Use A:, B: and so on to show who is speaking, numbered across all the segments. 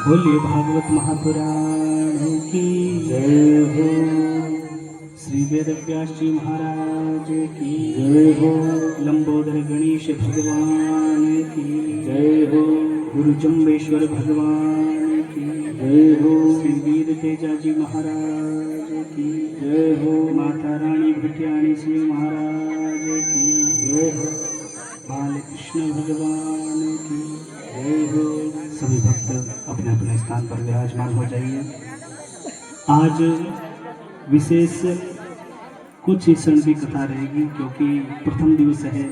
A: बोलिए भागवत महापुराण की
B: जय हो।
A: श्री वेद व्यास जी महाराज की
B: जय हो।
A: लंबोदर गणेश भगवान की
B: जय हो।
A: गुरु जम्बेश्वर भगवान की
B: जय हो।
A: श्री वीर तेजा जी महाराज की
B: जय हो।
A: माता रानी भटियाणी जी महाराज की
B: जय हो।
A: बालकृष्ण भगवान की
B: जय हो।
A: सभी भक्त अपने अपने स्थान पर विराजमान हो जाइए। आज विशेष कुछ ही क्षण की कथा रहेगी, क्योंकि प्रथम दिवस है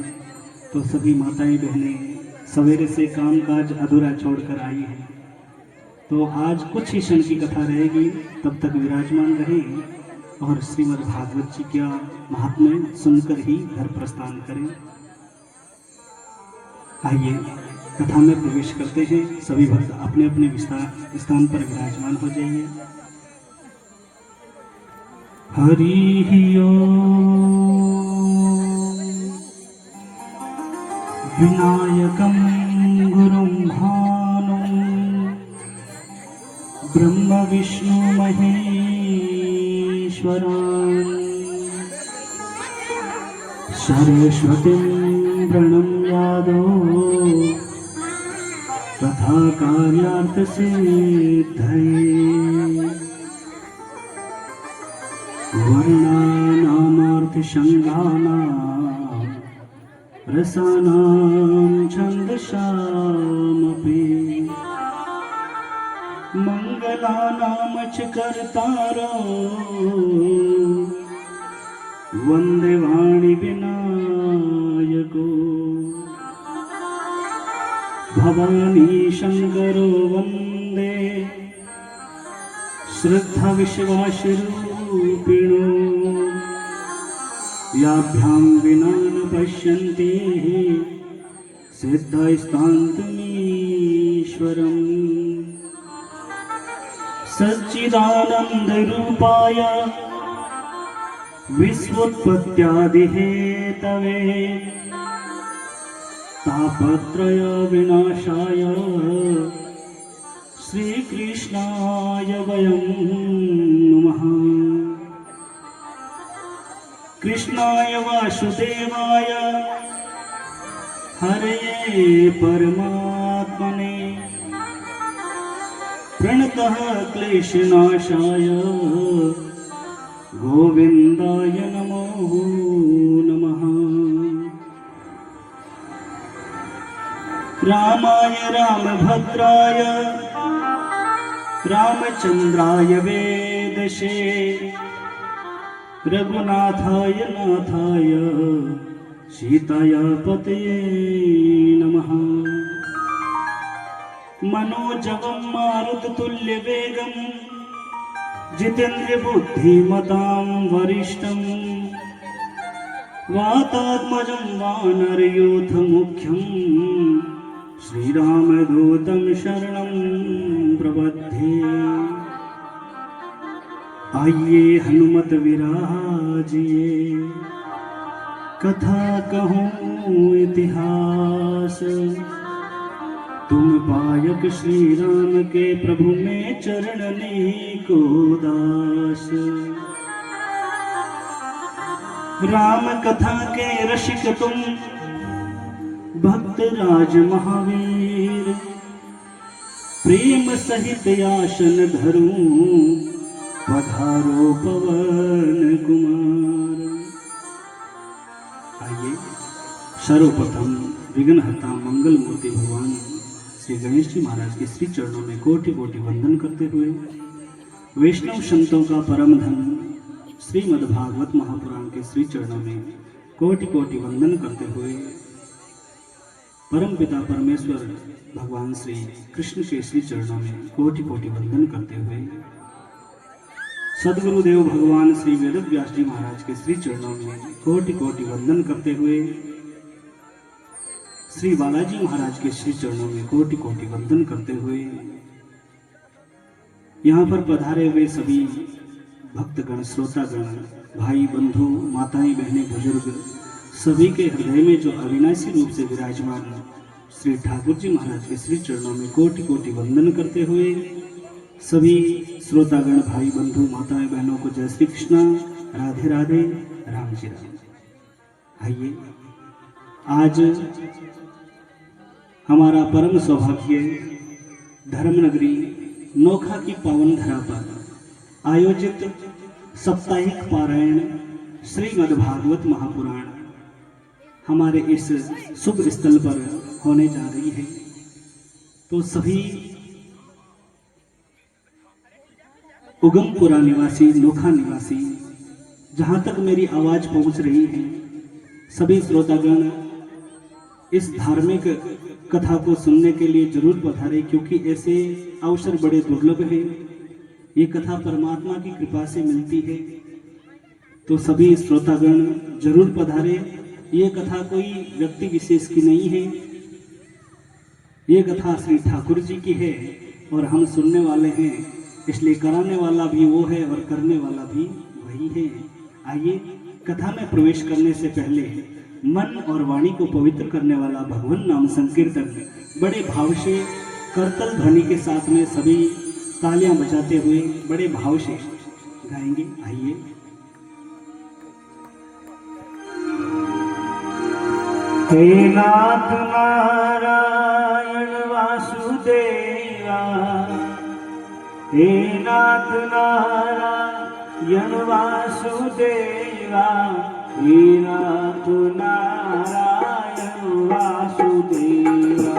A: तो सभी माताएं बहनें सवेरे से कामकाज अधूरा छोड़कर आई हैं। तो आज कुछ ही क्षण की कथा रहेगी, तब तक विराजमान रहें और श्रीमद् भागवत जी का महात्म्य सुनकर ही घर प्रस्थान करें। आइए कथा में प्रवेश करते हैं। सभी भक्त अपने अपने स्थान पर विराजमान हो जाइए। हरि ओम। विनायकं गुरुं भानुं ब्रह्म विष्णु महेश्वरान् सरस्वतीं प्रणम्यादो तथा कार्यार्थ सिद्धये वर्णानामर्थ संज्ञानां रसानां छन्दसामपि मंगलानां च कर्तारो वन्दे वाणी विनायको भवानी शंकरो वंदे श्रद्धा विश्वास रूपिणो याभ्यां विना न पश्यन्ति सिद्धस्तान्तमीश्वरम् सच्चिदानंद रूपाय विश्वोत्पत्त्यादिहेतवे तापत्रय विनाशाय श्रीकृष्णाय वयं नमः। कृष्णाय वासुदेवाय हरये परमात्मने प्रणतः क्लेशनाशाय गोविंदाय नमो नमः। रामाय रामभद्राय रामचंद्राय वेदसे रघुनाथाय नाथाय सीताय पतये नमः। मनोजवं मारुततुल्यवेगं जितेन्द्रिय बुद्धिमतां वरिष्ठं वातात्मजं वानरयूथमुख्यं श्रीरामदूतं शरणं प्रपद्ये। आइए हनुमत विराजिए कथा कहूँ इतिहास तुम पायक श्री राम के प्रभु में चरणनी को दास। राम कथा के रसिक तुम भक्त राज महावीर प्रेम सहित आसन धरूं पधारो पवन कुमार। आइए सर्वप्रथम विघ्नहर्ता मंगल मूर्ति भगवान श्री गणेश जी महाराज के श्री चरणों में कोटि कोटि वंदन करते हुए वैष्णव संतों का परम धन श्रीमद् भागवत महापुराण के श्री चरणों में कोटि कोटि वंदन करते हुए परम पिता परमेश्वर भगवान श्री कृष्ण के श्री चरणों में कोटि कोटि वंदन करते हुए सदगुरुदेव भगवान श्री वेद व्यास जी महाराज के श्री चरणों में कोटि कोटि वंदन करते हुए श्री बालाजी महाराज के श्री चरणों में कोटि कोटि वंदन करते हुए यहाँ पर पधारे हुए सभी भक्तगण श्रोतागण भाई बंधु माताएं बहनें बुजुर्ग सभी के हृदय में जो अविनाशी रूप से विराजमान श्री ठाकुर जी महाराज के श्री चरणों में कोटि कोटि वंदन करते हुए सभी श्रोतागण भाई बंधु माताएं बहनों को जय श्री कृष्णा, राधे राधे, राम जी राम। आइए आज हमारा परम सौभाग्य धर्मनगरी नोखा की पावन धरा पर आयोजित साप्ताहिक पारायण श्रीमद्भागवत महापुराण हमारे इस शुभ स्थल पर होने जा रही है। तो सभी उगमपुरा निवासी, नोखा निवासी, जहाँ तक मेरी आवाज पहुँच रही है, सभी श्रोतागण इस धार्मिक कथा को सुनने के लिए जरूर पधारे, क्योंकि ऐसे अवसर बड़े दुर्लभ हैं। ये कथा परमात्मा की कृपा से मिलती है। तो सभी श्रोतागण जरूर पधारे। ये कथा कोई व्यक्ति विशेष की नहीं है, ये कथा श्री ठाकुर जी की है और हम सुनने वाले हैं, इसलिए कराने वाला भी वो है और करने वाला भी वही है। आइए कथा में प्रवेश करने से पहले मन और वाणी को पवित्र करने वाला भगवान नाम संकीर्तन बड़े भाव से करतल ध्वनि के साथ में सभी तालियां बजाते हुए बड़े भाव से गाएंगे। आइए।
B: हे नाथ नारायण वासुदेवा, हे नाथ नारायण वासुदेवा, हे नाथ नारायण वासुदेवा।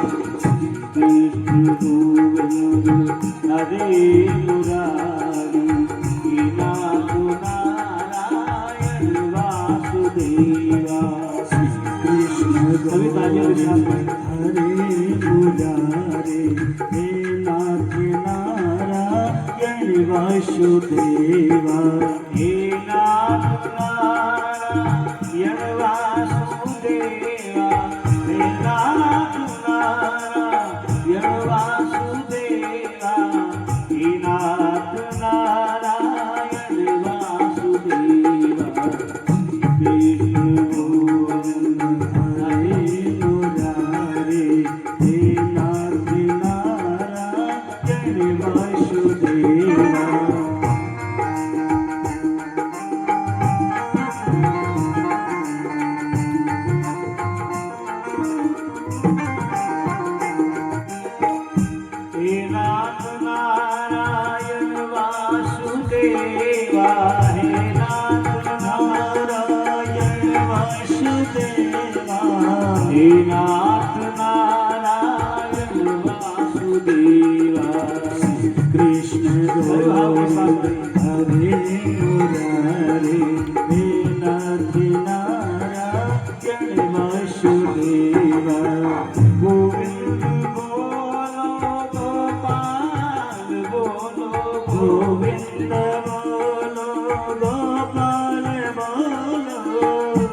B: कृष्ण गोविंद हरे मुरारी, हे नाथ नारायण वासुदेवा।
A: सभी तालियों के साथ
B: हरे मुरारे, हे नाथ नारायण वासुदेवा, हे नाथ नारायण वासुदेवा, हे नाथ नारायण वासुदेवा, हे नाथ नारायण वासुदेवा। कृष्ण गोविंद हरे मुरारे, हे नाथ नारायण वासुदेवा। हे नाथ नारायण वासुदेवा, हे नाथ नारायण वासुदेवा, हे नाथ नारायण वासुदेवा। कृष्ण गोविंद हरे मुरारे, हे नाथ नारायण वासुदेवा। गोविंद बोलो गोपाल बोलो, गोविंद बोलो गोपाल बोलो,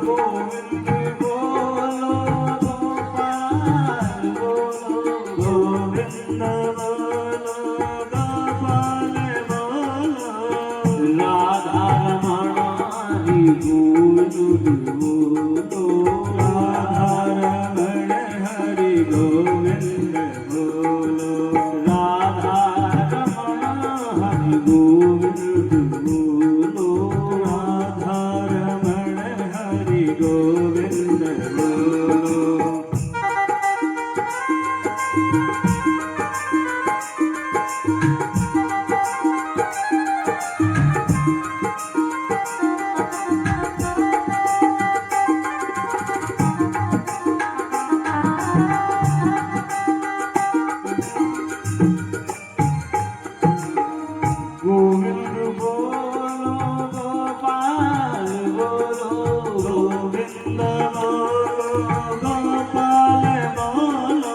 B: गोविंद बोलो गोपाल बोलो, गोविंद बोलो गोपाल बोलो। राधा रमण हरि गोविंद बोलो, राधा रमण हरि गोविंद बोलो, राधा रमण हरि गोविंद बोलो, राधा रमण हरि गोविंद बोलो। गोविंद बोलो गोपाल बोलो, गोविंद बोलो गोपाल बोलो,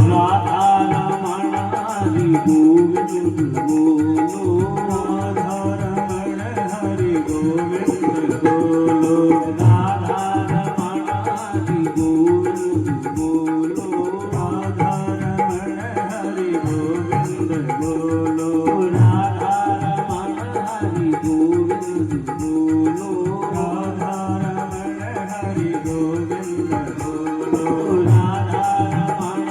B: राधा रमण हरि गोविंद बोलो, राधा रमण हरि गोविंद बोलो, राधा रमण हरि गोविंद बोलो, राधा रमण हरि गोविंद बोलो, राधा रमण हरि गोविंद बोलो, राधा रमण हरि गोविंद बोलो, राधा रमण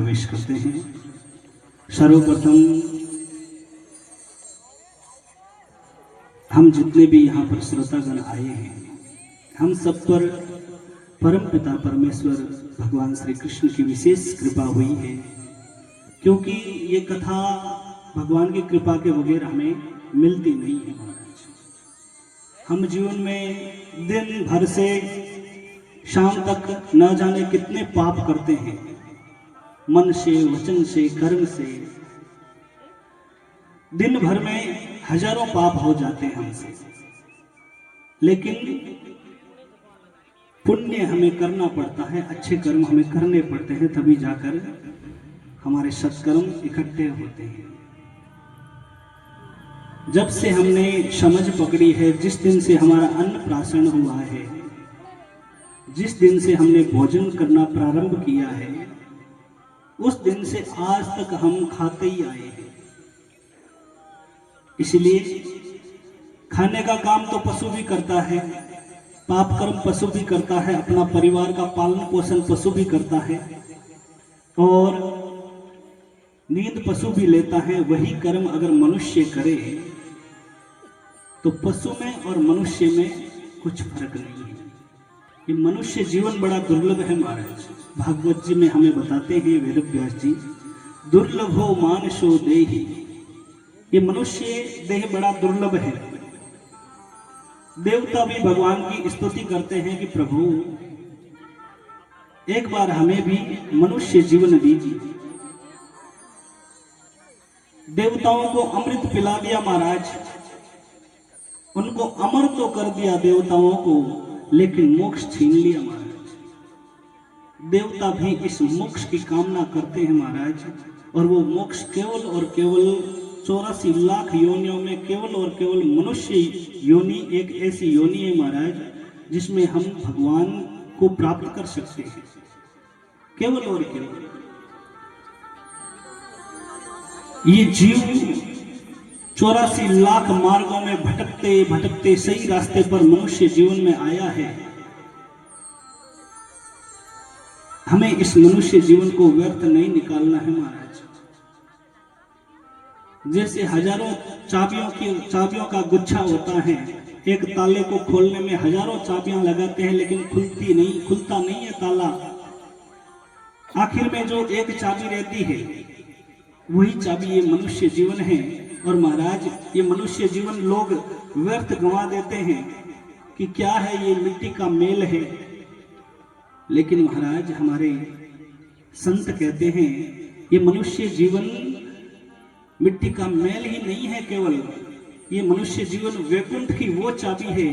A: प्रवेश करते हैं। सर्वप्रथम हम जितने भी यहाँ पर श्रोतागण आए हैं, हम सब पर परम पिता परमेश्वर भगवान श्री कृष्ण की विशेष कृपा हुई है, क्योंकि ये कथा भगवान की कृपा के बगैर हमें मिलती नहीं है महाराज। हम जीवन में दिन भर से शाम तक न जाने कितने पाप करते हैं, मन से, वचन से, कर्म से। दिन भर में हजारों पाप हो जाते हैं हमसे, लेकिन पुण्य हमें करना पड़ता है, अच्छे कर्म हमें करने पड़ते हैं, तभी जाकर हमारे सत्कर्म इकट्ठे होते हैं। जब से हमने समझ पकड़ी है, जिस दिन से हमारा अन्न प्राशन हुआ है, जिस दिन से हमने भोजन करना प्रारंभ किया है, उस दिन से आज तक हम खाते ही आए हैं। इसलिए खाने का काम तो पशु भी करता है, पाप कर्म पशु भी करता है, अपना परिवार का पालन पोषण पशु भी करता है, और नींद पशु भी लेता है। वही कर्म अगर मनुष्य करे तो पशु में और मनुष्य में कुछ फर्क नहीं है। ये मनुष्य जीवन बड़ा दुर्लभ है महाराज। भागवत जी में हमें बताते हैं वेद व्यास जी, दुर्लभो मानसो देहि। ये मनुष्य देह बड़ा दुर्लभ है। देवता भी भगवान की स्तुति करते हैं कि प्रभु एक बार हमें भी मनुष्य जीवन दीजिए। देवताओं को अमृत पिला दिया महाराज, उनको अमर तो कर दिया देवताओं को, लेकिन मोक्ष छीन लिया महाराज। देवता भी इस मोक्ष की कामना करते हैं महाराज, और वो मोक्ष केवल और केवल 84 लाख योनियों में केवल और केवल मनुष्य योनि एक ऐसी योनि है महाराज, जिसमें हम भगवान को प्राप्त कर सकते हैं, केवल और केवल। ये जीव 84 लाख मार्गों में भटकते भटकते सही रास्ते पर मनुष्य जीवन में आया है। हमें इस मनुष्य जीवन को व्यर्थ नहीं निकालना है महाराज। जैसे हजारों चाबियों का गुच्छा होता है, एक ताले को खोलने में हजारों चाबियां लगाते हैं, लेकिन खुलता नहीं है ताला। आखिर में जो एक चाबी रहती है, वही चाबी ये मनुष्य जीवन है। और महाराज ये मनुष्य जीवन लोग व्यर्थ गंवा देते हैं कि क्या है, ये मिट्टी का मेल है। लेकिन महाराज हमारे संत कहते हैं ये मनुष्य जीवन मिट्टी का मेल ही नहीं है, केवल ये मनुष्य जीवन वैकुंठ की वो चाबी है,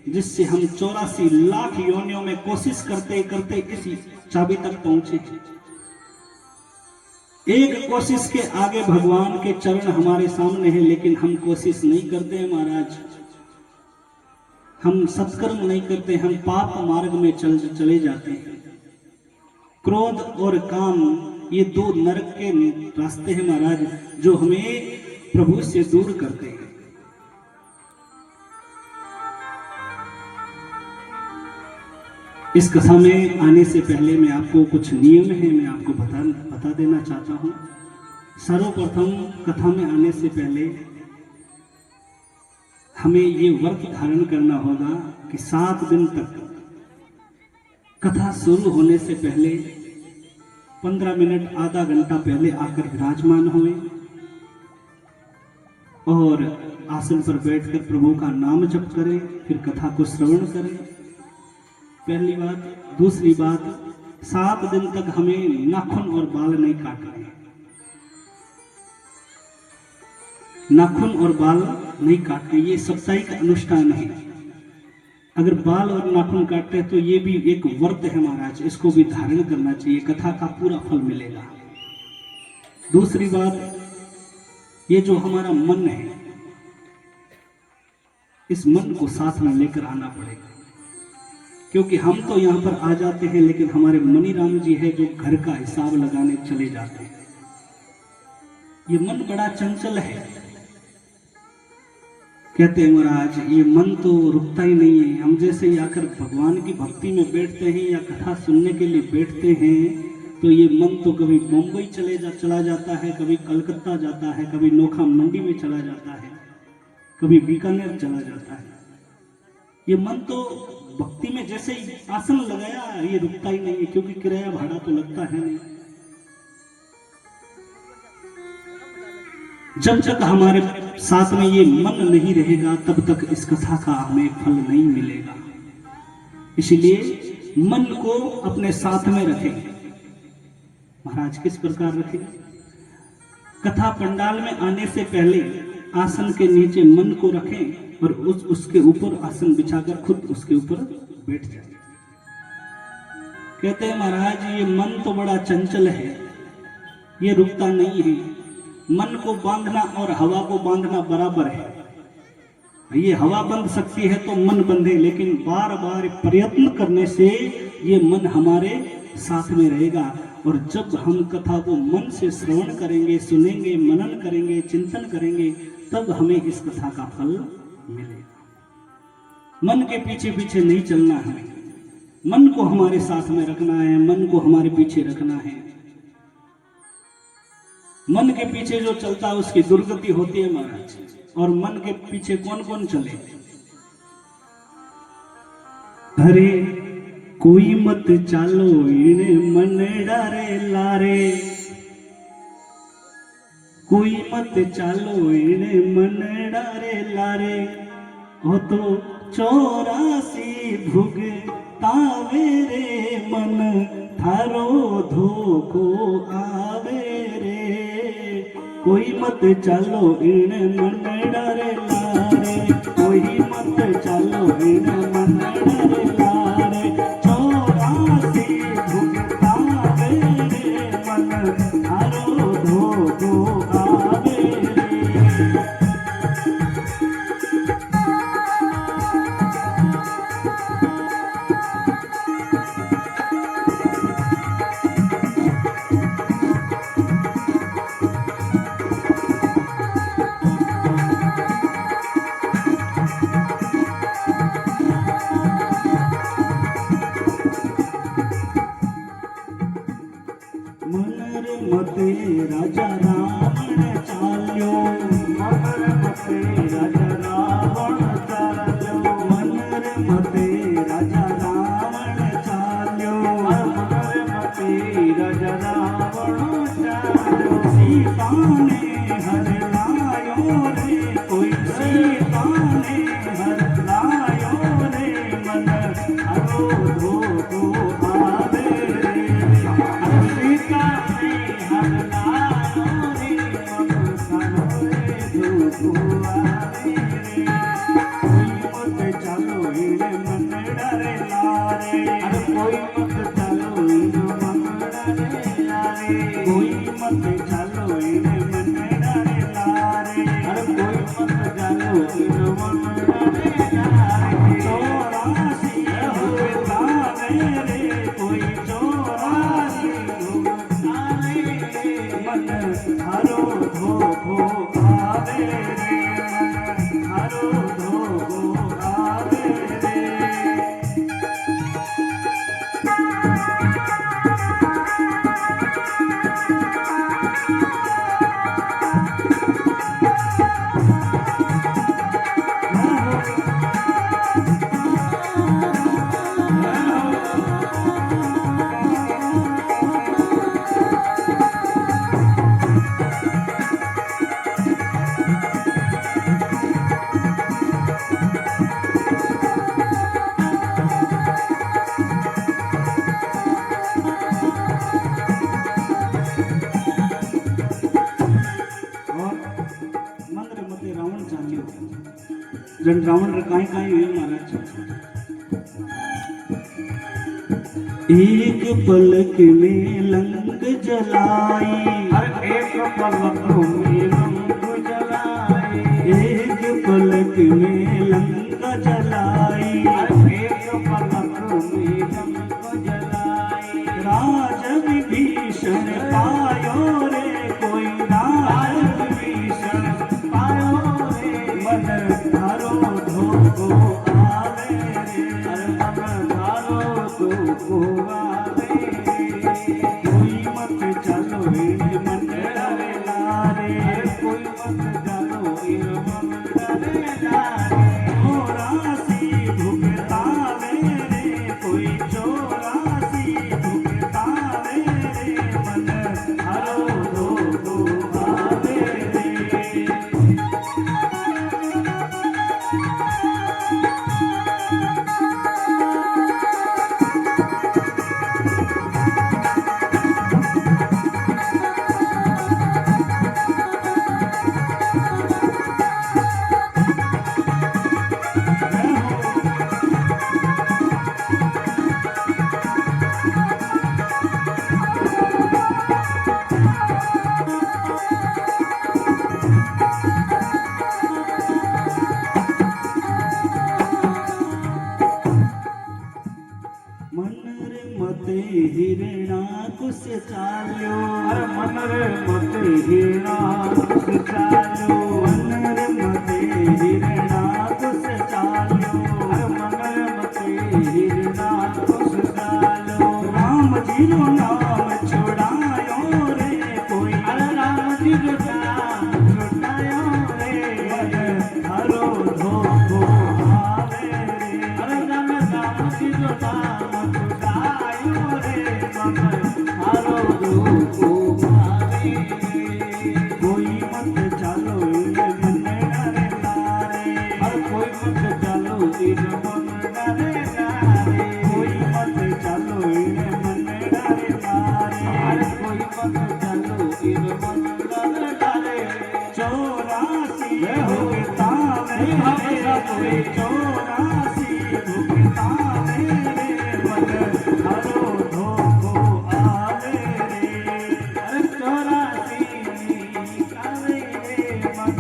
A: जिससे हम 84 लाख योनियों में कोशिश करते करते इसी चाबी तक पहुंचे। एक कोशिश के आगे भगवान के चरण हमारे सामने हैं, लेकिन हम कोशिश नहीं करते हैं महाराज। हम सत्कर्म नहीं करते, हम पाप मार्ग में चले जाते हैं। क्रोध और काम ये दो नरक के रास्ते हैं महाराज, जो हमें प्रभु से दूर करते हैं। इस कथा में आने से पहले मैं आपको कुछ नियम है, मैं आपको बता देना चाहता हूँ। सर्वप्रथम कथा में आने से पहले हमें ये व्रत धारण करना होगा कि 7 दिन तक कथा शुरू होने से पहले 15 मिनट आधा घंटा पहले आकर विराजमान हुए और आसन पर बैठकर प्रभु का नाम जप करें, फिर कथा को श्रवण करें। पहली बात। दूसरी बात, 7 दिन तक हमें नाखून और बाल नहीं काटने। नाखून और बाल नहीं काटने, ये साप्ताहिक अनुष्ठान है। अगर बाल और नाखून काटते हैं तो ये भी एक व्रत है महाराज, इसको भी धारण करना चाहिए, कथा का पूरा फल मिलेगा। दूसरी बात, ये जो हमारा मन है, इस मन को साथ में लेकर आना पड़ेगा, क्योंकि हम तो यहाँ पर आ जाते हैं, लेकिन हमारे मनीराम जी है जो घर का हिसाब लगाने चले जाते हैं। ये मन बड़ा चंचल है। कहते हैं महाराज ये मन तो रुकता ही नहीं है। हम जैसे ही आकर भगवान की भक्ति में बैठते हैं या कथा सुनने के लिए बैठते हैं तो ये मन तो कभी मुंबई चला जाता है, कभी कलकत्ता जाता है, कभी नोखा मंडी में चला जाता है, कभी बीकानेर चला जाता है। ये मन तो भक्ति में जैसे ही आसन लगाया ये रुकता ही नहीं है, क्योंकि किराया भाड़ा तो लगता है नहीं। जब तक हमारे साथ में ये मन नहीं रहेगा तब तक इस कथा का हमें फल नहीं मिलेगा। इसलिए मन को अपने साथ में रखें। महाराज किस प्रकार रखें? कथा पंडाल में आने से पहले आसन के नीचे मन को रखें और उसके ऊपर आसन बिछाकर खुद उसके ऊपर बैठ जाए। कहते हैं महाराज ये मन तो बड़ा चंचल है, ये रुकता नहीं है। मन को बांधना और हवा को बांधना बराबर है। ये हवा बंध सकती है तो मन बंधे, लेकिन बार बार प्रयत्न करने से ये मन हमारे साथ में रहेगा। और जब हम कथा को मन से श्रवण करेंगे, सुनेंगे, मनन करेंगे, चिंतन करेंगे, तब हमें इस कथा का फल मिलेगा। मन के पीछे पीछे नहीं चलना है, मन को हमारे साथ में रखना है, मन को हमारे पीछे रखना है। मन के पीछे जो चलता है उसकी दुर्गति होती है महाराज। और मन के पीछे कौन कौन चले? अरे कोई मत चालो इने मन डारे लारे, कोई मत चालो इने मन डारे लारे, हो तो 84 भुग तावे रे मन, थारो धोखो आवे रे। कोई मत चालो इन मन डारे लारे, कोई मत चालो इन मन डारे लारे, 84 भुगतावे रे मन, थारो धोखो आवे रे। मते राजा रावण चाल्यो, मनर मते राजा रावण चाल्यो, मनर मते राजा रावण चाल्यो, मनर मते राजा रावण चाल्यो। सीता ने हर लायो रे, कोई सीता ने हर लायो रे मन, हरो धोखो आवे रे। सीता जन रावण काई काई हुई महाराज। एक पलक में लंग जलाई, हर एक पलक में लंग जलाई, एक पलक में लंग जलाई, हर एक पलक में लंग जलाई। राज विभीषण पायो रे, कोई राज विभीषण पायो रे मन, थारो धोखो आवे रे, मन थारो धोखो आवे रे। कोई
B: चौरासी भुगतावे रे कोई चौरासी भुगतावे रे मन हरो दो आवे रे मते हिरणा कुछ चाल्यो अरे मन रे मते हिरणा कुछ चाल्यो मन रे मते हिरणा कुछ चाल्यो अरे मन रे मते हिरणा कुछ चाल्यो राम जी रो नाम छुड़ायो रे कोई अरे राम जी रो नाम छुड़ायो रे मन हरो धोखो आवे रे अरे राम जी रो नाम कोई मत चलो मन डरे नारे अरे कोई मत चलो मन डरे नारे कोई मत चलो मन डरे नारे अरे कोई मत चलो मन डरे नारे चौरासी भुगतावे कोई चौरासी भुगतावे रे मन हरो धोखो आवे रे अरे चौरासी आवे रे मन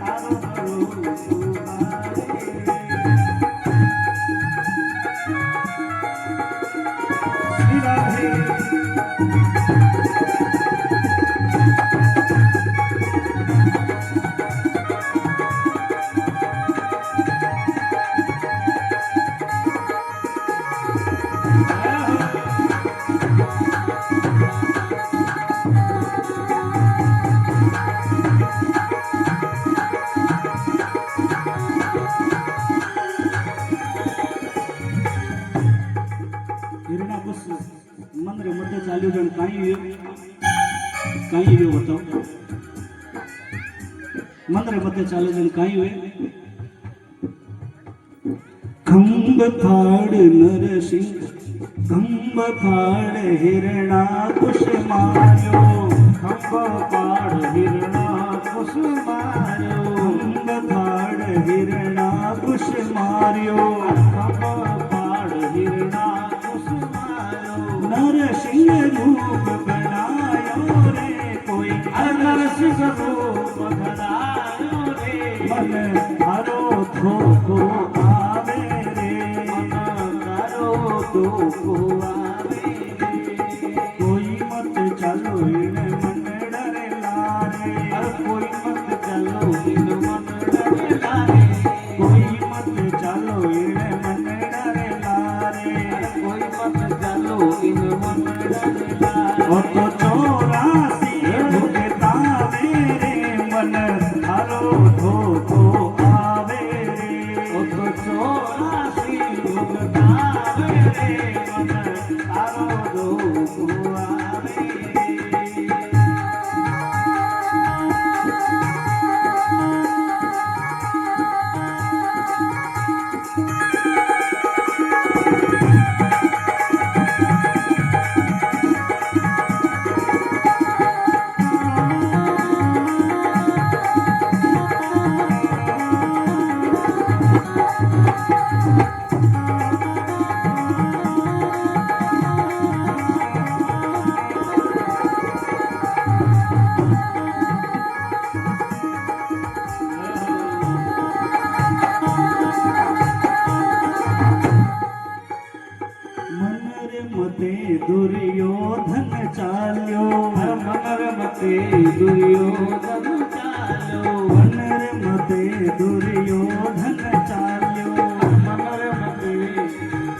B: हरो धोखो आवे श्री राधे हिरणा कुछ मन रे मध्य चाल्यो जण काई हुए बताओ मन रे मध्य चाल्यो जण काई हुए खंभ फाड़ नरसिंह खंभ फाड़ हिरणा कुछ मार्यो खंभ फाड़ हिरणा कुछ मार्यो खंभ फाड़ हिरणा कुछ मार्यो खंभ फाड़ हिरणा नरसिंह रूप बनायो रे कोई नरसिंह रूप बनायो रे मन हरो धोखो आवे रे मन हरो धोखो आवे रे कोई मत चलो इन मन डरे लारे अरे कोई मत चलो इन मन डरे लारे कोई मत चलो इन मन डरे लारे अरे कोई मत चलो इन मन डरे लारे ओ तो चौरासी भुगतावे रे मन हरो धोखो आवे रे ओ तो चौरासी भुगतावे रे मन हरो धोखो आवे रे दुर्योधन चाल्यो मनर मते दुर्योधन चाल्यो मनर मते दुर्योधन चाल्यो मनर मते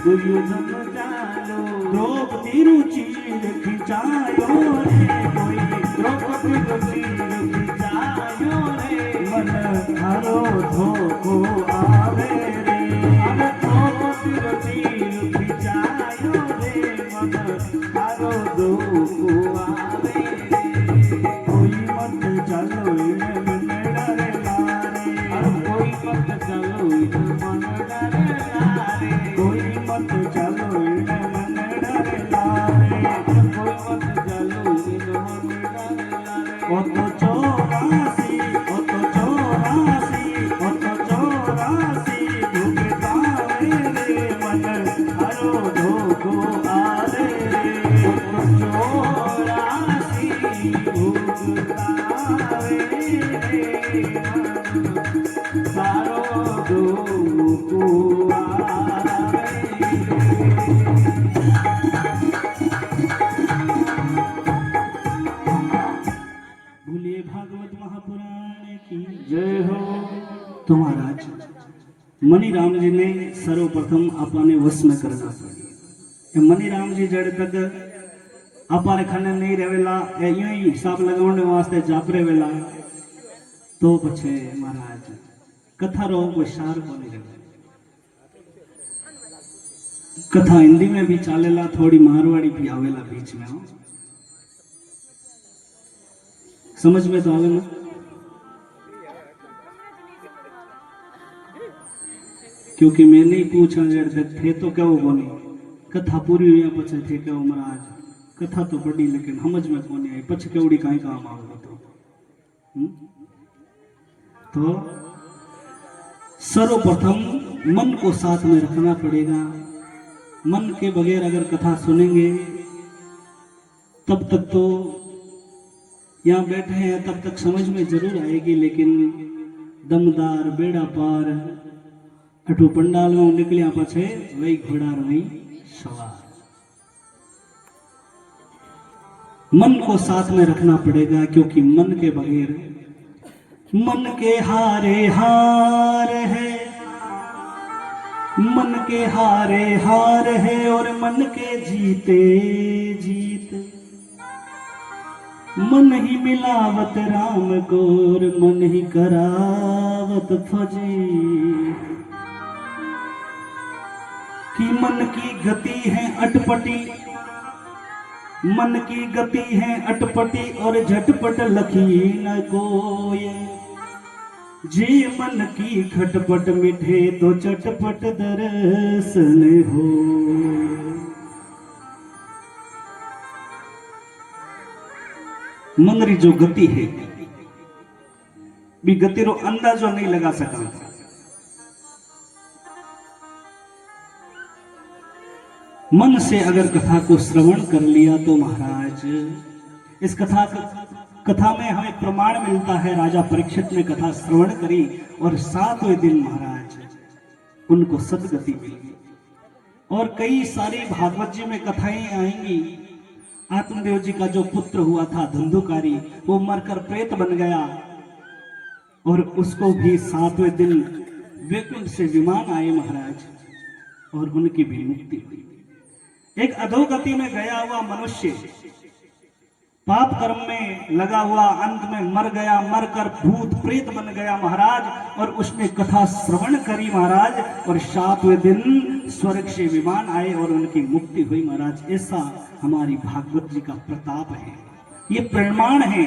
B: दुर्योधन चाल्यो द्रौपदी रुचि खिंचायो रे कोई द्रौपदी रुचि खिंचायो रे मन हरो हारो धोको आवे रे अरे तो तीर खिंचायो रे मन हारो धोको आवे रे कोई मत चलो इन मन डरे लारे अरे कोई मत चलो इन मन डरे लारे कोई मत चलो इन मन डरे लारे कोई मत चलो इन मन डरे लारे ओ तो चौरासी धुकतावे रे मन हरो धोको आवे रे चौरासी धुकतावे रे मन सारो धोको आवे
A: बोलिए भागवत महापुराण की
B: जय हो।
A: तो महाराज मणिराम जी ने सर्वप्रथम अपने वश में करना पड़ी। मणिराम जी जड़ तक अपारे खाने नहीं रहेला यूं ही हिसाब लगाने वास्ते जापरे वेला तो पछे महाराज कथा रो कोई सार को नहीं रहे। कथा हिंदी में भी चालेला, थोड़ी मारवाड़ी भी आवेला बीच में। समझ में तो आवे ना? क्योंकि मैंने ही पूछा जड़ थे तो क्या वो बोली कथा पूरी हुई पछे थे क्या महाराज कथा तो पढ़ी लेकिन समझ में कौन आई पछ केवड़ी कहीं काम आओगे तो सर्वप्रथम मन को साथ में रखना पड़ेगा। मन के बगैर अगर कथा सुनेंगे तब तक तो यहाँ बैठे हैं तब तक समझ में जरूर आएगी, लेकिन दमदार बेड़ा पार अठू पंडाल में निकलिया पछे वही घोड़ा रही सवार। मन को साथ में रखना पड़ेगा क्योंकि मन के बगैर मन के हारे हार है, मन के हारे हार है और मन के जीते जीत। मन ही मिलावत राम को और मन ही करावत फजी कि मन की गति है अटपटी, मन की गति है अटपटी और झटपट लखी न कोय। जे मन की खटपट मिठे तो चटपट दर्शन हो। मन री जो गति है भी गति रो अंदाजो नहीं लगा सका। मन से अगर कथा को श्रवण कर लिया तो महाराज इस कथा में हमें प्रमाण मिलता है। राजा परीक्षित ने कथा श्रवण करी और 7वें दिन महाराज उनको सदगति मिली। और कई सारी भागवत जी में कथाएं आएंगी। आत्मदेव जी का जो पुत्र हुआ था धंधुकारी वो मरकर प्रेत बन गया और उसको भी 7वें दिन वैकुंठ से विमान आए महाराज और उनकी भी मुक्ति हुई। एक अधोगति में गया हुआ मनुष्य पाप कर्म में लगा हुआ अंत में मर गया, मरकर भूत प्रेत बन गया महाराज। और उसने कथा श्रवण करी महाराज और 7वें दिन स्वर्ग से विमान आए और उनकी मुक्ति हुई महाराज। ऐसा हमारी भागवत जी का प्रताप है। ये प्रमाण है,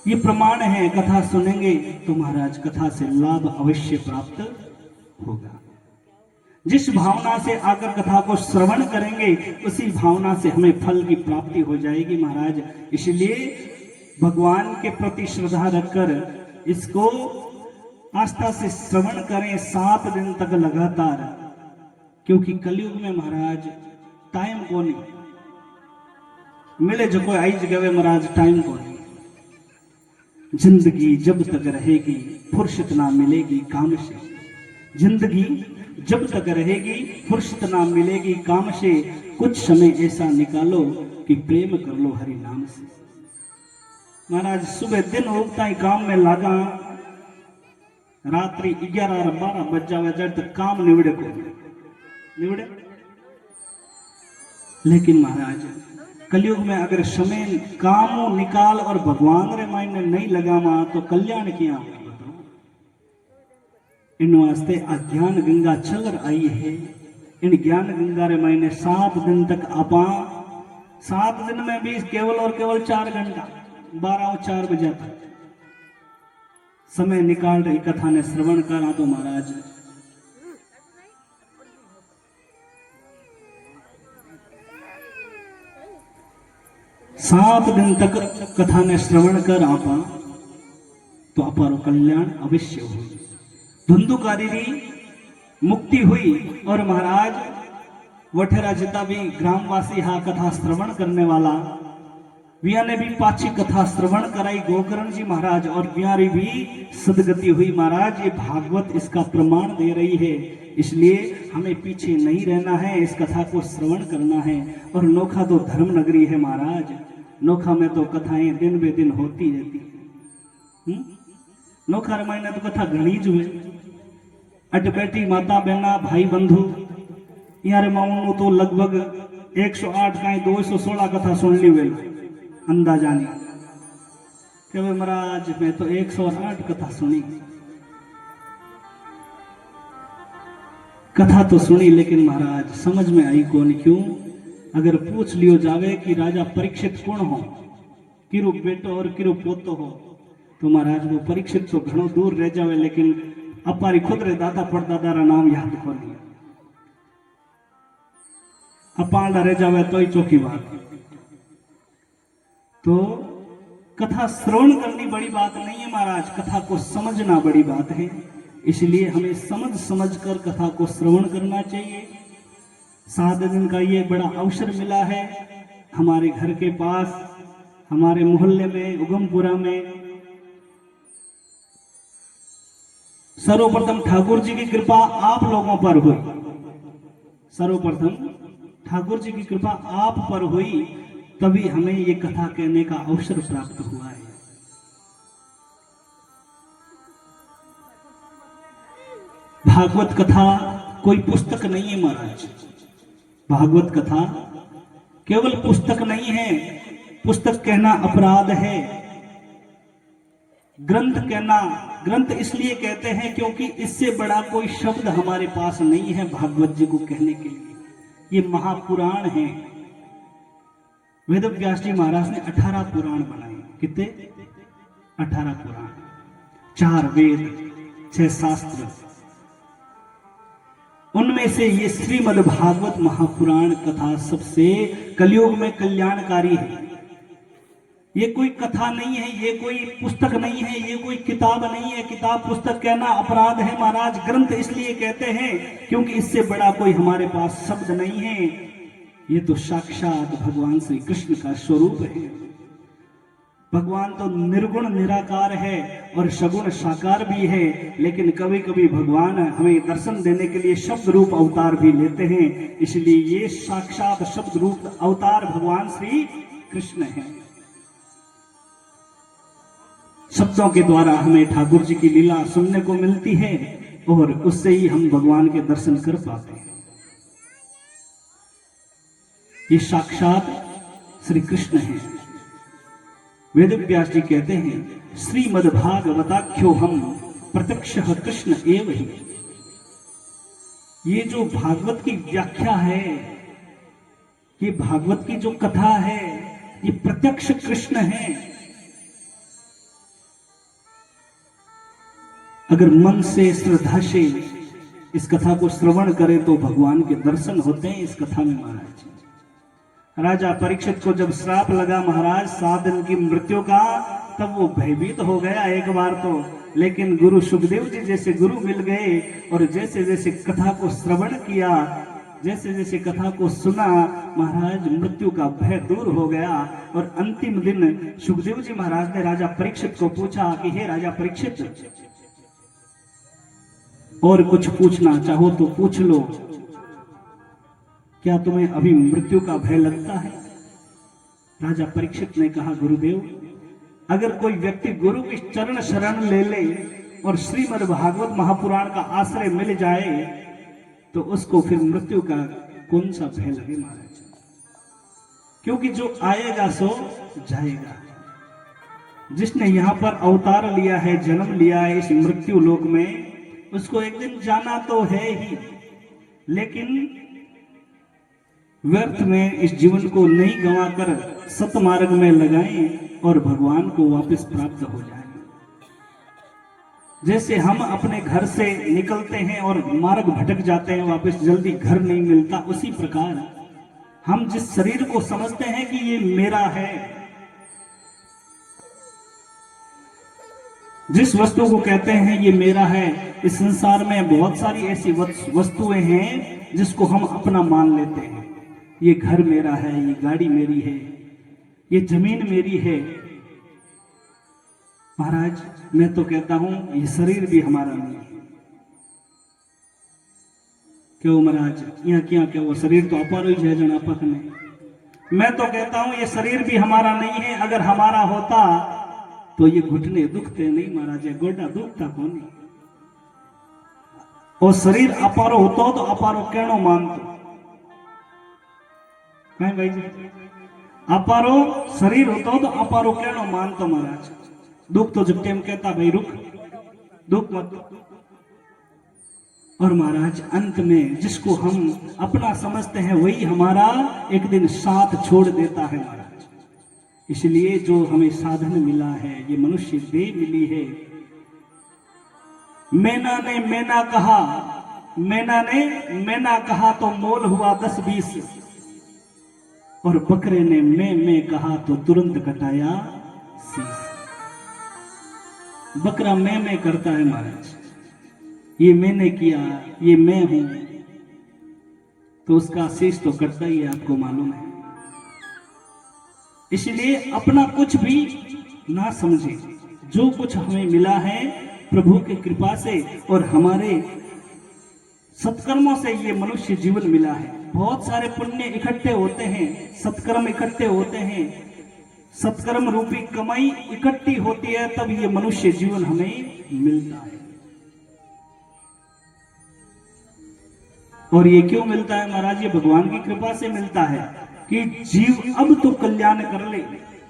A: ये प्रमाण है। कथा सुनेंगे तो महाराज कथा से लाभ अवश्य प्राप्त होगा। जिस भावना से आकर कथा को श्रवण करेंगे उसी भावना से हमें फल की प्राप्ति हो जाएगी महाराज। इसलिए भगवान के प्रति श्रद्धा रखकर इसको आस्था से श्रवण करें 7 दिन तक लगातार, क्योंकि कलयुग में महाराज टाइम को नहीं मिले जो कोई आई जगह महाराज टाइम को नहीं। जिंदगी जब तक रहेगी फुर्सत ना मिलेगी काम से। जिंदगी जब तक रहेगी फुर्सत ना मिलेगी काम से। कुछ समय ऐसा निकालो कि प्रेम कर लो हरि नाम से। महाराज सुबह दिन उगता ही काम में लगा, रात्रि 11 और 12 बज जावे जब तक काम निवड़े को निवड़े। लेकिन महाराज कलयुग में अगर समय काम निकाल और भगवान रे मायने नहीं लगा तो कल्याण किया बताओ। इन वास्ते आ ज्ञान गंगा चलर आई है। इन ज्ञान गंगा रे मैंने 7 दिन तक आपा 7 दिन में भी केवल और केवल 4 घंटा 12 और 4 बजे तक समय निकाल रही कथा ने श्रवण करा तो महाराज सात दिन तक कथा ने श्रवण कर आपा तो अपारो कल्याण अवश्य हुई, धुंधुकारी री मुक्ति हुई। और महाराज वठेरा जिता भी ग्रामवासी हा कथा श्रवण करने वाला विया ने भी पाची कथा श्रवण कराई गोकर्ण जी महाराज, और व्यारी भी सदगति हुई महाराज। ये भागवत इसका प्रमाण दे रही है, इसलिए हमें पीछे नहीं रहना है, इस कथा को श्रवण करना है। और नोखा तो धर्म नगरी है महाराज, नोखा में तो कथाएं दिन बे दिन होती रहती। नोखा रामायण तो कथा घनी ज हुए, अट बैठी माता बहना भाई बंधु यार माऊ तो लगभग 108 कहीं 216 कथा सुन ली हुई अंदाजा नहीं कि वे महाराज मैं तो 108 कथा सुनी। कथा तो सुनी लेकिन महाराज समझ में आई कौन क्यों। अगर पूछ लियो जावे कि राजा परीक्षित कौन हो, किरु बेटो और किरु पोतो हो, तो महाराज वो परीक्षित तो घणो दूर रह जावे, लेकिन अपारी खुद रे दादा परदादा रा नाम याद कर लिया, अपांडा रह जावे तो ही चौकी बात। तो कथा श्रवण करनी बड़ी बात नहीं है महाराज, कथा को समझना बड़ी बात है। इसलिए हमें समझ समझ कर कथा को श्रवण करना चाहिए। 7 दिन का ये बड़ा अवसर मिला है हमारे घर के पास, हमारे मोहल्ले में, उगमपुरा में। सर्वप्रथम ठाकुर जी की कृपा आप लोगों पर हुई, सर्वप्रथम ठाकुर जी की कृपा आप पर हुई, तभी हमें ये कथा कहने का अवसर प्राप्त हुआ है। भागवत कथा कोई पुस्तक नहीं है महाराज, भागवत कथा केवल पुस्तक नहीं है। पुस्तक कहना अपराध है, ग्रंथ कहना, ग्रंथ इसलिए कहते हैं क्योंकि इससे बड़ा कोई शब्द हमारे पास नहीं है भागवत जी को कहने के लिए। ये महापुराण है। वेद व्यास जी महाराज ने 18 पुराण बनाए। कितने? 18 पुराण, 4 वेद, 6 शास्त्र। उनमें से ये श्रीमद् भागवत महापुराण कथा सबसे कलयुग में कल्याणकारी है। ये कोई कथा नहीं है, ये कोई पुस्तक नहीं है, ये कोई किताब नहीं है। किताब पुस्तक कहना अपराध है महाराज। ग्रंथ इसलिए कहते हैं क्योंकि इससे बड़ा कोई हमारे पास शब्द नहीं है। ये तो साक्षात भगवान श्री कृष्ण का स्वरूप है। भगवान तो निर्गुण निराकार है और सगुण साकार भी है, लेकिन कभी कभी भगवान हमें दर्शन देने के लिए शब्द रूप अवतार भी लेते हैं। इसलिए ये साक्षात शब्द रूप अवतार भगवान श्री कृष्ण है। शब्दों के द्वारा हमें ठाकुर जी की लीला सुनने को मिलती है और उससे ही हम भगवान के दर्शन कर पाते हैं। ये साक्षात श्री कृष्ण है। वेद व्यास जी कहते हैं श्रीमद् भागवताख्यो हम प्रत्यक्षः कृष्ण एव ही। ये जो भागवत की व्याख्या है, ये भागवत की जो कथा है, ये प्रत्यक्ष कृष्ण है। अगर मन से श्रद्धा से इस कथा को श्रवण करें तो भगवान के दर्शन होते हैं। इस कथा में महाराज राजा परीक्षित को जब श्राप लगा महाराज 7 दिन की मृत्यु का, तब वो भयभीत हो गया एक बार तो, लेकिन गुरु सुखदेव जी जैसे गुरु मिल गए और जैसे जैसे कथा को श्रवण किया, जैसे जैसे कथा को सुना, महाराज मृत्यु का भय दूर हो गया। और अंतिम दिन सुखदेव जी महाराज ने राजा परीक्षित को पूछा कि हे राजा परीक्षित, और कुछ पूछना चाहो तो पूछ लो, क्या तुम्हें अभी मृत्यु का भय लगता है? राजा परीक्षित ने कहा गुरुदेव, अगर कोई व्यक्ति गुरु की चरण शरण ले ले और श्रीमद् भागवत महापुराण का आश्रय मिल जाए तो उसको फिर मृत्यु का कौन सा भय लगे महाराज, क्योंकि जो आएगा सो जाएगा। जिसने यहाँ पर अवतार लिया है, जन्म लिया है इस मृत्यु लोक में, उसको एक दिन जाना तो है ही, लेकिन व्यर्थ में इस जीवन को नहीं गंवाकर सतमार्ग में लगाएं और भगवान को वापस प्राप्त हो जाएं। जैसे हम अपने घर से निकलते हैं और मार्ग भटक जाते हैं, वापस जल्दी घर नहीं मिलता, उसी प्रकार हम जिस शरीर को समझते हैं कि ये मेरा है, जिस वस्तु को कहते हैं ये मेरा है, इस संसार में बहुत सारी ऐसी वस्तुएं हैं जिसको हम अपना मान लेते हैं। ये घर मेरा है, ये गाड़ी मेरी है, ये जमीन मेरी है। महाराज मैं तो कहता हूं ये शरीर भी हमारा नहीं है। क्यों महाराज यहाँ क्या क्या वो शरीर तो अपारो ही है जन आपक में। मैं तो कहता हूं ये शरीर भी हमारा नहीं है। अगर हमारा होता तो ये घुटने दुखते नहीं महाराज, गोडा दुखता कौन नहीं। और शरीर अपारो होता तो अपारो कहनो मानतो कहीं भाई जी, अपारो शरीर होता तो अपारो कहनो मानतो महाराज। दुख तो जब टाइम कहता भाई रुक, दुख मत। और महाराज अंत में जिसको हम अपना समझते हैं वही हमारा एक दिन साथ छोड़ देता है महाराज। इसलिए जो हमें साधन मिला है, ये मनुष्य देह मिली है। मैना ने मैना कहा, मैना ने मैना कहा तो मोल हुआ 10-20, और बकरे ने मैं कहा तो तुरंत कटाया शीश। बकरा मैं करता है महाराज, ये मैंने किया, ये मैं हूं, तो उसका शीश तो कटता ही है, आपको मालूम है। इसलिए अपना कुछ भी ना समझे, जो कुछ हमें मिला है प्रभु की कृपा से और हमारे सत्कर्मों से ये मनुष्य जीवन मिला है। बहुत सारे पुण्य इकट्ठे होते हैं, सत्कर्म इकट्ठे होते हैं, सत्कर्म रूपी कमाई इकट्ठी होती है, तब ये मनुष्य जीवन हमें मिलता है। और ये क्यों मिलता है महाराज? ये भगवान की कृपा से मिलता है कि जीव अब तो कल्याण कर ले।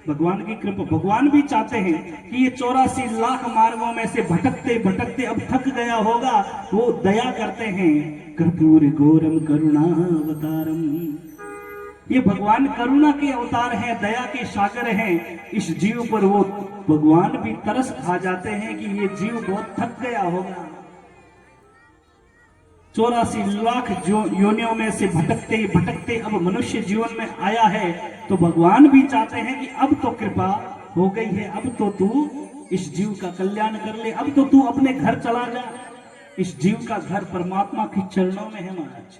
A: भगवान की कृपा, भगवान भी चाहते हैं कि ये 84 लाख मार्गों में से भटकते भटकते अब थक गया होगा, वो दया करते हैं। कर्पूर गौरम करुणावतारम, ये भगवान करुणा के अवतार हैं, दया के सागर हैं। इस जीव पर वो भगवान भी तरस खा जाते हैं कि ये जीव बहुत थक गया होगा। 84 लाख योनियों में से भटकते भटकते अब मनुष्य जीवन में आया है, तो भगवान भी चाहते हैं कि अब तो कृपा हो गई है, अब तो तू इस जीव का कल्याण कर ले, अब तो तू अपने घर चला जा। इस जीव का घर परमात्मा के चरणों में है महाराज।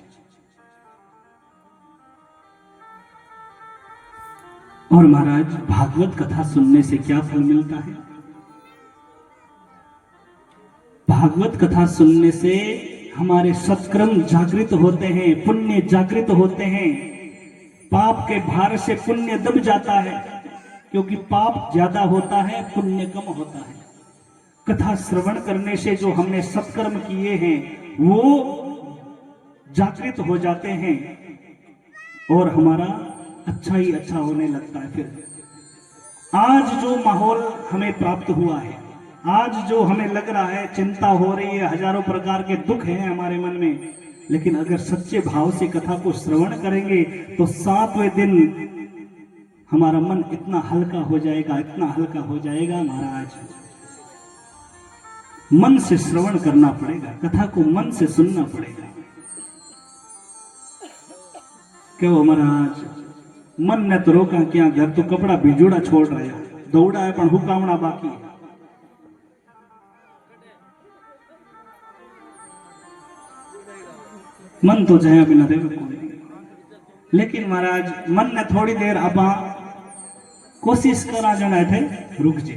A: और महाराज भागवत कथा सुनने से क्या फल मिलता है? भागवत कथा सुनने से हमारे सत्कर्म जागृत होते हैं, पुण्य जागृत होते हैं। पाप के भार से पुण्य दब जाता है, क्योंकि पाप ज्यादा होता है, पुण्य कम होता है। कथा श्रवण करने से जो हमने सत्कर्म किए हैं वो जागृत हो जाते हैं और हमारा अच्छा ही अच्छा होने लगता है। फिर आज जो माहौल हमें प्राप्त हुआ है, आज जो हमें लग रहा है, चिंता हो रही है, हजारों प्रकार के दुख हैं हमारे मन में, लेकिन अगर सच्चे भाव से कथा को श्रवण करेंगे तो 7वें दिन हमारा मन इतना हल्का हो जाएगा, इतना हल्का हो जाएगा महाराज। मन से श्रवण करना पड़ेगा, कथा को मन से सुनना पड़ेगा। क्यों महाराज? मन ने तो रोका क्या, घर तो कपड़ा भिजोड़ा छोड़ रहा है, दौड़ा है पण हुकामणा बाकी है। मन तो जया बिना देवे कोई, लेकिन महाराज मन ने थोड़ी देर अपा कोशिश करा जना थे रुक जे।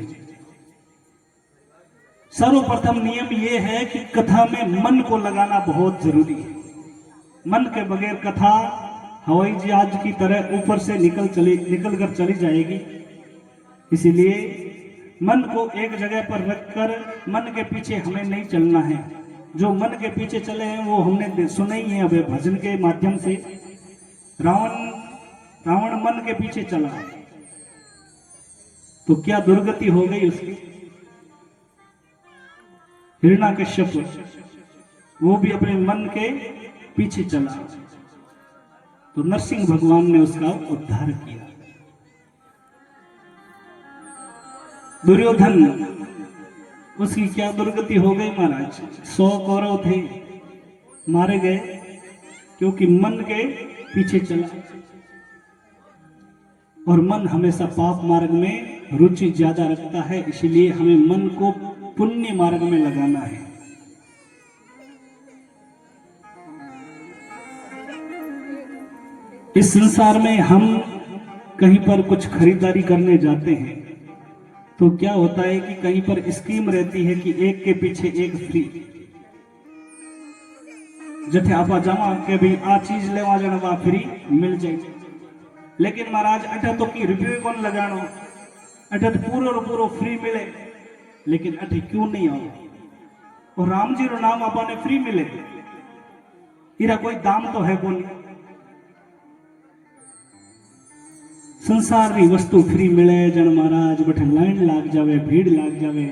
A: सर्वप्रथम नियम यह है कि कथा में मन को लगाना बहुत जरूरी है। मन के बगैर कथा हवाई जहाज की तरह ऊपर से निकल कर चली जाएगी। इसीलिए मन को एक जगह पर रखकर मन के पीछे हमें नहीं चलना है। जो मन के पीछे चले हैं वो हमने सुने ही है अभी भजन के माध्यम से। रावण मन के पीछे चला तो क्या दुर्गति हो गई उसकी। हिरण्याकश्यप वो भी अपने मन के पीछे चला, तो नरसिंह भगवान ने उसका उद्धार किया। दुर्योधन, उसकी क्या दुर्गति हो गई महाराज। 100 कौरव थे, मारे गए क्योंकि मन के पीछे चला। और मन हमेशा पाप मार्ग में रुचि ज्यादा रखता है, इसलिए हमें मन को पुण्य मार्ग में लगाना है। इस संसार में हम कहीं पर कुछ खरीदारी करने जाते हैं तो क्या होता है कि कहीं पर स्कीम रहती है कि एक के पीछे एक फ्री। जैसे आप जावा के भी आ चीज लेवा जाना वा फ्री मिल जाए, लेकिन महाराज अठा तो की रुपये कौन लगानो, अठा तो पूरो फ्री मिले, लेकिन अठे क्यों नहीं आओ। और राम जी रो नाम आपने फ्री मिले, इरा कोई दाम तो है कौन। संसार की वस्तु फ्री मिले जन महाराज, बठे लाइन लाग जावे, भीड़ लाग जावे,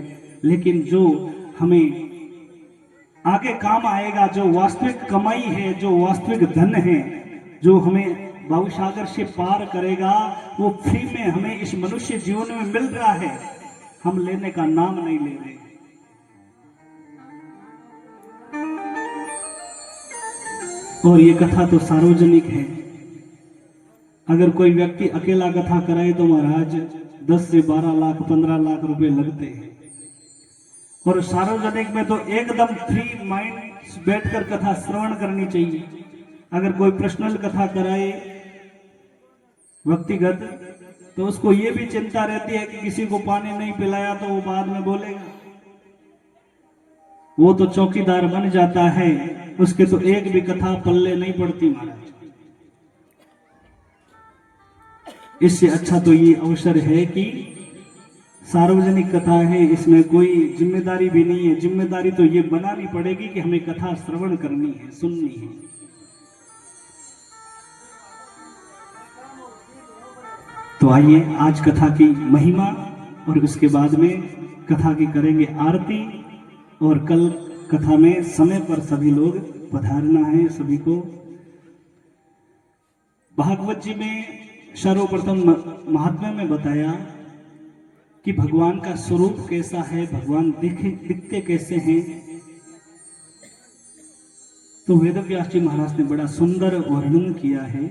A: लेकिन जो हमें आगे काम आएगा, जो वास्तविक कमाई है, जो वास्तविक धन है, जो हमें भवसागर से पार करेगा, वो फ्री में हमें इस मनुष्य जीवन में मिल रहा है। हम लेने का नाम नहीं ले रहे। और ये कथा तो सार्वजनिक है। अगर कोई व्यक्ति अकेला कथा कराए तो महाराज 10 से 12 लाख 15 लाख रुपए लगते हैं। और सार्वजनिक में तो एकदम फ्री माइंड बैठकर कथा श्रवण करनी चाहिए। अगर कोई पर्सनल कथा कराए व्यक्तिगत, तो उसको ये भी चिंता रहती है कि किसी को पानी नहीं पिलाया तो वो बाद में बोलेगा। वो तो चौकीदार बन जाता है, उसके तो एक भी कथा पल्ले नहीं पड़ती महाराज। इससे अच्छा तो ये अवसर है कि सार्वजनिक कथा है, इसमें कोई जिम्मेदारी भी नहीं है। जिम्मेदारी तो ये बनानी पड़ेगी कि हमें कथा श्रवण करनी है, सुननी है। तो आइए आज कथा की महिमा और उसके बाद में कथा की करेंगे आरती। और कल कथा में समय पर सभी लोग पधारना है सभी को। भागवत जी में सर्वप्रथम महात्म्य में बताया कि भगवान का स्वरूप कैसा है, भगवान दिखते कैसे हैं। तो वेदव्यास जी महाराज ने बड़ा सुंदर वर्णन किया है।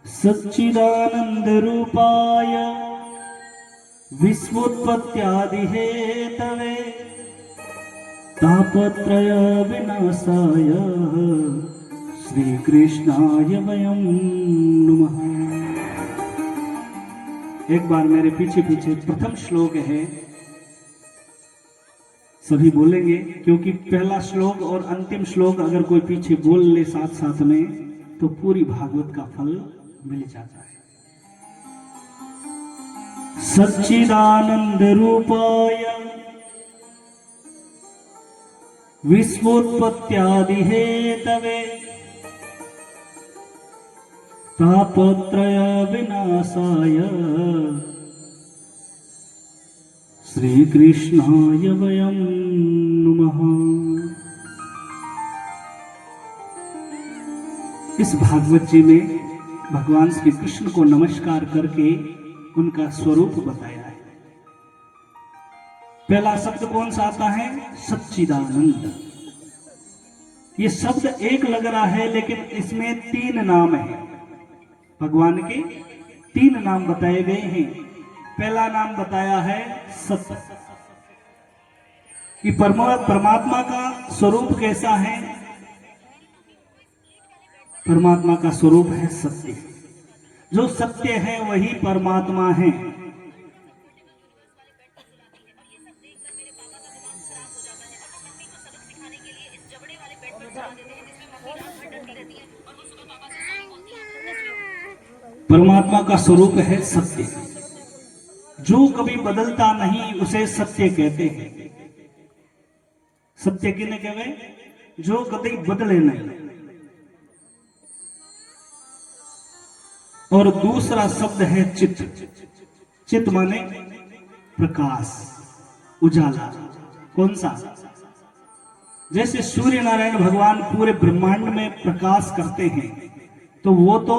A: सच्चिदानंद रूपाय विश्वोत्पत्त्यादि हेतवे तापत्रय विनाशाय श्री कृष्णाय वयं नमः। एक बार मेरे पीछे पीछे प्रथम श्लोक है, सभी बोलेंगे, क्योंकि पहला श्लोक और अंतिम श्लोक अगर कोई पीछे बोल ले साथ साथ में तो पूरी भागवत का फल मिल जाता है। सच्चिदानंद रूपाय विश्वोत्पत्त्यादि हेतवे तापत्रय विनाशाय श्री कृष्णाय वयं नमः। इस भागवत जी में भगवान श्री कृष्ण को नमस्कार करके उनका स्वरूप बताया है। पहला शब्द कौन सा आता है? सच्चिदानंद। ये शब्द एक लग रहा है, लेकिन इसमें 3 नाम है। भगवान के 3 नाम बताए गए हैं। पहला नाम बताया है सत्य, कि परमात्मा का स्वरूप कैसा है। परमात्मा का स्वरूप है सत्य। जो सत्य है वही परमात्मा है। परमात्मा का स्वरूप है सत्य। जो कभी बदलता नहीं उसे सत्य कहते हैं। सत्य किने कहवे? जो कभी बदले नहीं। और दूसरा शब्द है चित। चित माने प्रकाश, उजाला। कौन सा? जैसे सूर्य नारायण भगवान पूरे ब्रह्मांड में प्रकाश करते हैं, तो वो तो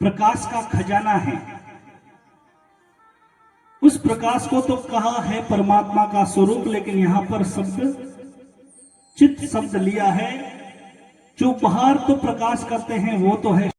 A: प्रकाश का खजाना है। उस प्रकाश को तो कहा है परमात्मा का स्वरूप, लेकिन यहां पर शब्द चित्त शब्द लिया है। जो बाहर तो प्रकाश करते हैं वो तो है